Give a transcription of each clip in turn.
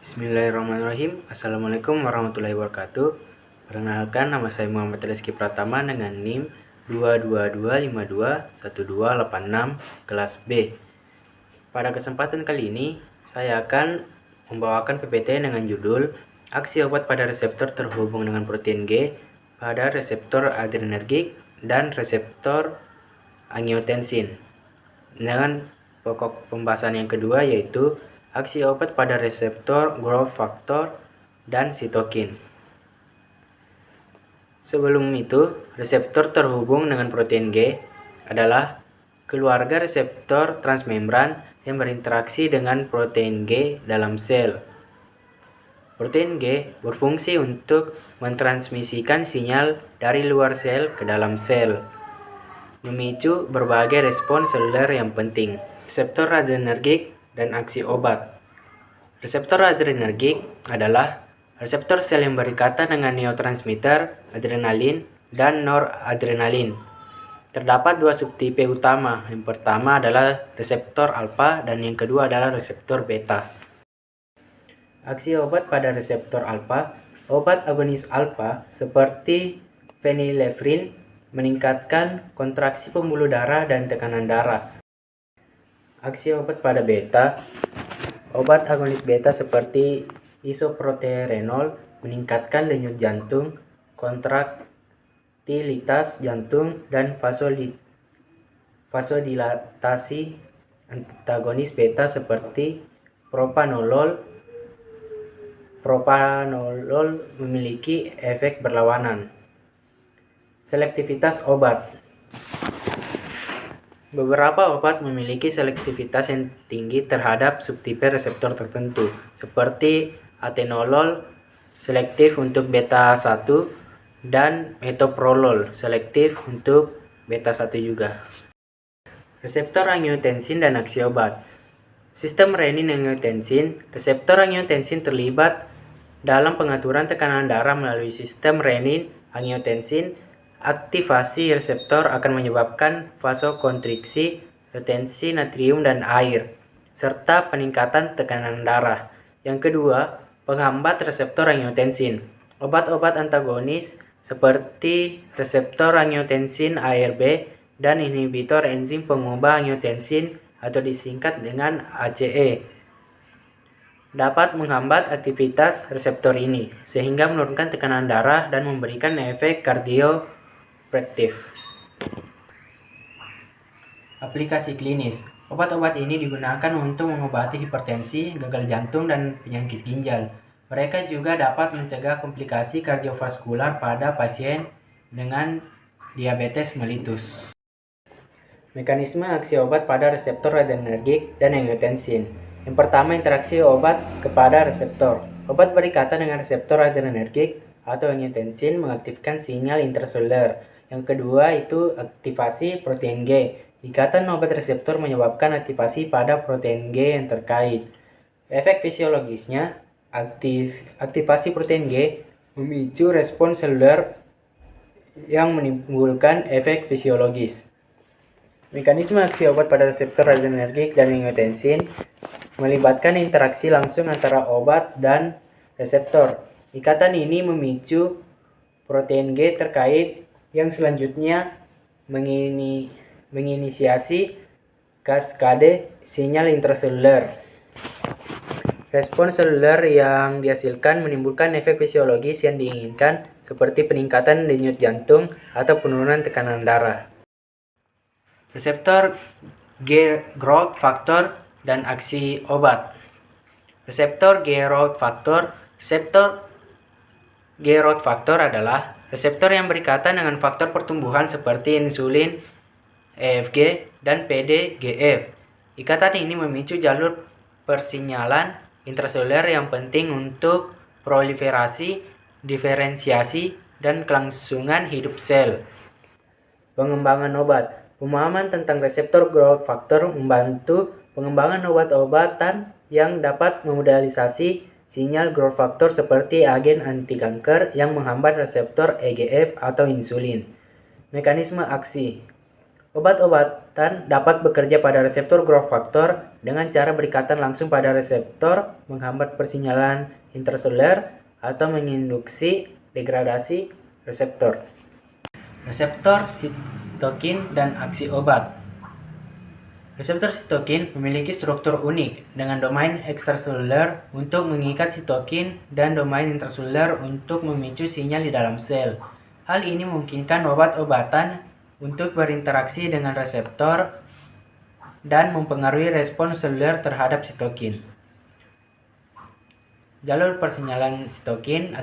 Bismillahirrahmanirrahim. Assalamualaikum warahmatullahi wabarakatuh. Perkenalkan, nama saya Muhammad Rizky Pratama dengan NIM 222521286 kelas B. Pada kesempatan kali ini, saya akan membawakan PPT dengan judul Aksi obat pada reseptor terhubung dengan protein G pada reseptor adrenergik dan reseptor angiotensin. Dengan pokok pembahasan yang kedua yaitu aksi obat pada reseptor growth factor dan sitokin. Sebelum itu, reseptor terhubung dengan protein G adalah keluarga reseptor transmembran yang berinteraksi dengan protein G dalam sel. Protein G berfungsi untuk mentransmisikan sinyal dari luar sel ke dalam sel, memicu berbagai respon seluler yang penting. Reseptor adrenergik dan aksi obat. Reseptor adrenergik adalah reseptor sel yang berikatan dengan neurotransmitter adrenalin dan noradrenalin. Terdapat dua subtipe utama. Yang pertama adalah reseptor alfa dan yang kedua adalah reseptor beta. Aksi obat pada reseptor alfa. Obat agonis alfa seperti phenylephrine meningkatkan kontraksi pembuluh darah dan tekanan darah. Aksi obat pada beta. Obat agonis beta seperti isoproterenol meningkatkan denyut jantung, kontraktilitas jantung, dan vasodilatasi. Antagonis beta seperti propranolol memiliki efek berlawanan. Selektivitas obat. Beberapa obat memiliki selektivitas yang tinggi terhadap subtipe reseptor tertentu, seperti atenolol selektif untuk beta-1 dan metoprolol selektif untuk beta-1 juga. Reseptor angiotensin dan aksi obat. Sistem renin-angiotensin. Reseptor angiotensin terlibat dalam pengaturan tekanan darah melalui sistem renin-angiotensin. Aktivasi reseptor akan menyebabkan vasokonstriksi, retensi natrium dan air, serta peningkatan tekanan darah. Yang kedua, penghambat reseptor angiotensin. Obat-obat antagonis seperti reseptor angiotensin ARB dan inhibitor enzim pengubah angiotensin atau disingkat dengan ACE dapat menghambat aktivitas reseptor ini, sehingga menurunkan tekanan darah dan memberikan efek kardioprotektif. Aplikasi klinis. Obat-obat ini digunakan untuk mengobati hipertensi, gagal jantung, dan penyakit ginjal. Mereka juga dapat mencegah komplikasi kardiovaskular pada pasien dengan diabetes mellitus. Mekanisme aksi obat pada reseptor adrenergik dan angiotensin. Yang pertama, interaksi obat kepada reseptor. Obat berikatan dengan reseptor adrenergik atau angiotensin mengaktifkan sinyal intraseluler. Yang kedua itu aktivasi protein G. Ikatan obat reseptor menyebabkan aktivasi pada protein G yang terkait. Efek fisiologisnya, aktivasi protein G memicu respon seluler yang menimbulkan efek fisiologis. Mekanisme aksi obat pada reseptor adrenergik dan angiotensin melibatkan interaksi langsung antara obat dan reseptor. Ikatan ini memicu protein G terkait yang selanjutnya menginisiasi kaskade sinyal intraseluler. Respon seluler yang dihasilkan menimbulkan efek fisiologis yang diinginkan seperti peningkatan denyut jantung atau penurunan tekanan darah. Reseptor G growth factor dan aksi obat. Reseptor G growth factor. Reseptor G growth factor adalah reseptor yang berikatan dengan faktor pertumbuhan seperti insulin, EFG, dan PDGF. Ikatan ini memicu jalur persinyalan intraseluler yang penting untuk proliferasi, diferensiasi, dan kelangsungan hidup sel. Pengembangan obat. Pemahaman tentang reseptor growth factor membantu pengembangan obat-obatan yang dapat memodalisasi sinyal growth factor seperti agen anti kanker yang menghambat reseptor EGF atau insulin. Mekanisme aksi. Obat-obatan dapat bekerja pada reseptor growth factor dengan cara berikatan langsung pada reseptor, menghambat persinyalan intraseluler, atau menginduksi degradasi reseptor. Reseptor sitokin dan aksi obat. Reseptor sitokin memiliki struktur unik dengan domain ekstraseluler untuk mengikat sitokin dan domain intraseluler untuk memicu sinyal di dalam sel. Hal ini memungkinkan obat-obatan untuk berinteraksi dengan reseptor dan mempengaruhi respon seluler terhadap sitokin. Jalur persinyalan sitokin.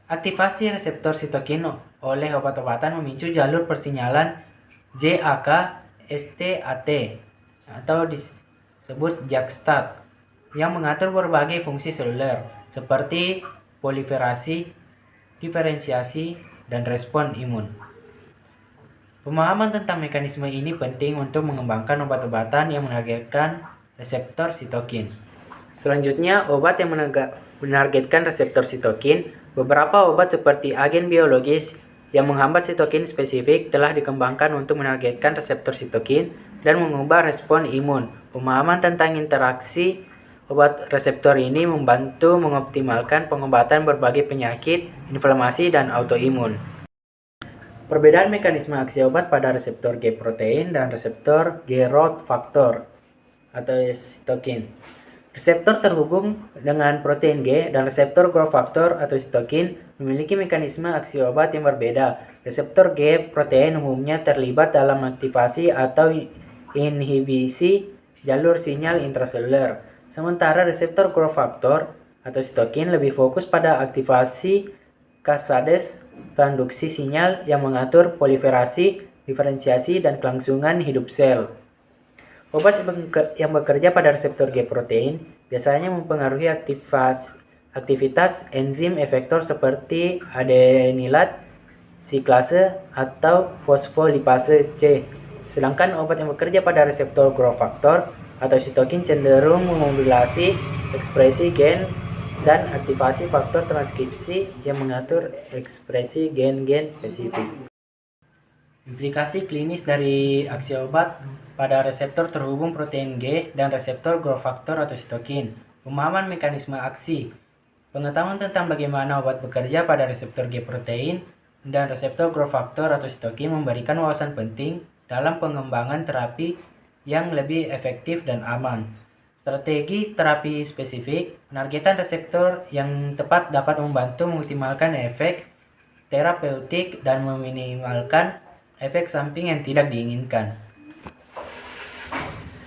Aktivasi reseptor sitokin oleh obat-obatan memicu jalur persinyalan JAK-STAT atau disebut JAK-STAT yang mengatur berbagai fungsi seluler seperti proliferasi, diferensiasi, dan respon imun. Pemahaman tentang mekanisme ini penting untuk mengembangkan obat-obatan yang menargetkan reseptor sitokin. Selanjutnya, obat yang menargetkan reseptor sitokin. Beberapa obat seperti agen biologis yang menghambat sitokin spesifik telah dikembangkan untuk menargetkan reseptor sitokin dan mengubah respon imun. Pemahaman tentang interaksi obat reseptor ini membantu mengoptimalkan pengobatan berbagai penyakit, inflamasi, dan autoimun. Perbedaan mekanisme aksi obat pada reseptor G protein dan reseptor G growth factor atau sitokin. Reseptor terhubung dengan protein G dan reseptor growth factor atau sitokin memiliki mekanisme aksi obat yang berbeda. Reseptor G protein umumnya terlibat dalam aktivasi atau inhibisi jalur sinyal intraseluler, sementara reseptor growth factor atau sitokin lebih fokus pada aktivasi kasades transduksi sinyal yang mengatur proliferasi, diferensiasi, dan kelangsungan hidup sel. Obat yang bekerja pada reseptor G protein biasanya mempengaruhi aktivitas enzim efektor seperti adenilat siklase atau fosfolipase C. Sedangkan obat yang bekerja pada reseptor growth factor atau sitokin cenderung memodulasi ekspresi gen dan aktivasi faktor transkripsi yang mengatur ekspresi gen-gen spesifik. Implikasi klinis dari aksi obat pada reseptor terhubung protein G dan reseptor growth factor atau sitokin. Pemahaman mekanisme aksi. Pengetahuan tentang bagaimana obat bekerja pada reseptor G protein dan reseptor growth factor atau sitokin memberikan wawasan penting dalam pengembangan terapi yang lebih efektif dan aman. Strategi terapi spesifik, penargetan reseptor yang tepat dapat membantu mengoptimalkan efek terapeutik dan meminimalkan efek samping yang tidak diinginkan.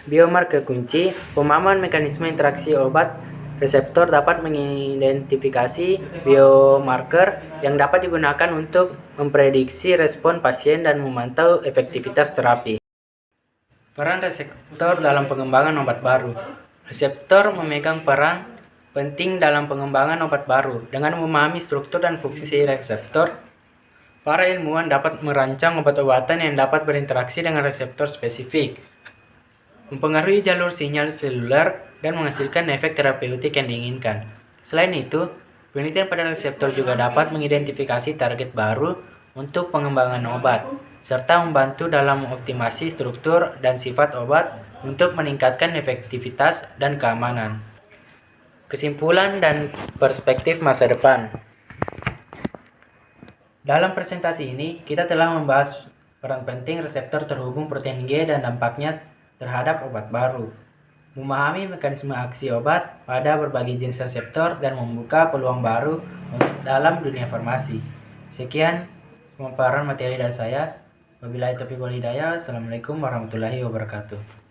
Biomarker kunci. Pemahaman mekanisme interaksi obat reseptor dapat mengidentifikasi biomarker yang dapat digunakan untuk memprediksi respon pasien dan memantau efektivitas terapi. Peran reseptor dalam pengembangan obat baru. Reseptor memegang peran penting dalam pengembangan obat baru. Dengan memahami struktur dan fungsi reseptor, para ilmuwan dapat merancang obat-obatan yang dapat berinteraksi dengan reseptor spesifik, mempengaruhi jalur sinyal seluler, dan menghasilkan efek terapeutik yang diinginkan. Selain itu, penelitian pada reseptor juga dapat mengidentifikasi target baru untuk pengembangan obat, serta membantu dalam optimasi struktur dan sifat obat untuk meningkatkan efektivitas dan keamanan. Kesimpulan dan perspektif masa depan. Dalam presentasi ini, kita telah membahas peran penting reseptor terhubung protein G dan dampaknya terhadap obat baru, memahami mekanisme aksi obat pada berbagai jenis reseptor, dan membuka peluang baru dalam dunia farmasi. Sekian pemaparan materi dari saya. Wabillahi taufiq wal hidayah. Assalamualaikum warahmatullahi wabarakatuh.